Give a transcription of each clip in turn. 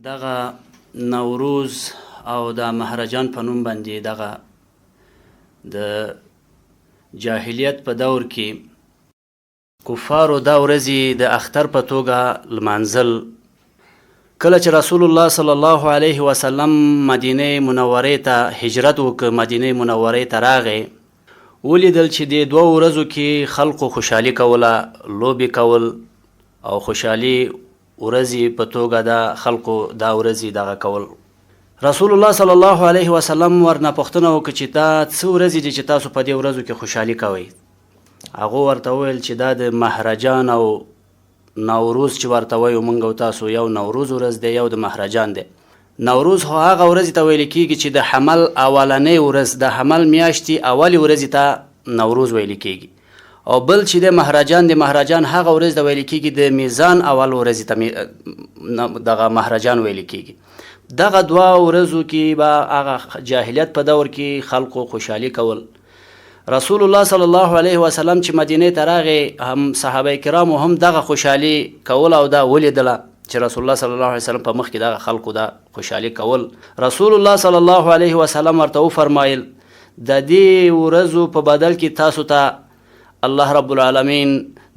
دغه نوروز او د مهرجان په نوم باندې دغه د جاهلیت په دور کې کفارو دا ورځې د اختر په توګه لمانځل. کله چې رسول الله صلی الله علیه وسلم مدینه منورې ته هجرت وکړ، مدینه منورې ته راغی، ولیدل چې د دوه ورځو کې خلقو خوشحالي کوله، لوبې کول او خوشحالي ورځې په توګه د خلقو دا ورځې دغه کول. رسول الله صلی الله علیه وسلم ورنه پوښتنه وکړه چې دا څه ورځې دي چې تاسو په دې ورځو کې خوشحالي کوئ؟ هغه ورته وویل چې دا د مهرجان او نوروز چې ورته وایو موږ او تاسو، یو نوروز ورځ دی، یو د مهرجان دی. نوروز خو هغه ورځې ته ویل کېږي چې د حمل اولنۍ ورځ، د حمل میاشتې اولې ورځې ته نوروز ویل کېږي، او بل چې د مهرجان، د مهرجان هغه ورځ ته ویل کېږي د میزان اول ورځې ته دغه مهرجان ویل کېږي. دغه دوه ورځو کې به هغه جاهلیت په دور کې خلقو خوشحالي کول. رسول الله صلی الله علیه وسلم چې مدینې ته راغی، هم صحابه کرامو هم دغه خوشحالي کول او دا ولیدله چې رسول الله صلی الله علیه وسلم په مخ کې دغه خلقو دا خوشحالي کول. رسول الله صلی الله علیه وسلم ورته وفرمایل د دې ورځو په بدل کې تاسو ته الله رب العالمین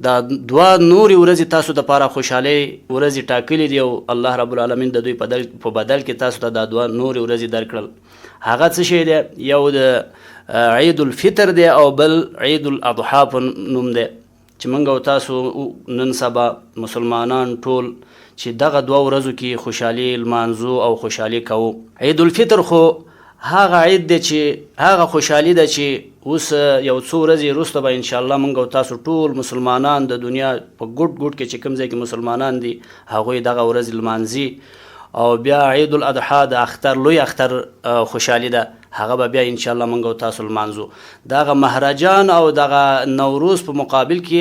دا دوه نورې ورځې تاسو دپاره خوشحالۍ ورځې ټاکلي دي، او الله رب العالمین د دوی په بدل کې تاسو ته دا دوه نورې ورځې درکړل. هغه څه شی دی؟ یو د عید الفطر دی او بل عید الاضحی په نوم دی، چې موږ او تاسو نن سبا مسلمانان ټول چې دغه دوه ورځو کې خوشحالي لمانځو او خوشحالي کوو. عید الفطر خو هغه عید دی چې هغه خوشحالي ده چې اوس یو څو ورځې وروسته به انشاءالله موږ او تاسو ټول مسلمانان د دنیا په ګوټ ګوټ کې چې کوم ځای کې مسلمانان دي هغوی دغه ورځ لمانځي. او بیا عید الاضحی د اختر، لوی اختر خوشحالي ده، هغه به بیا انشاءالله موږ او تاسو لمانځو. دغه مهرجان او دغه نوروز په مقابل کې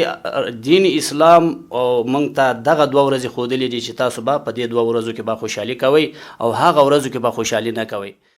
دین اسلام او موږ ته دغه دوه ورځې ښودلې دي چې تاسو به په دې دوه ورځو کې به خوشحالي کوئ او هغه ورځو کې به خوشحالي نه کوئ.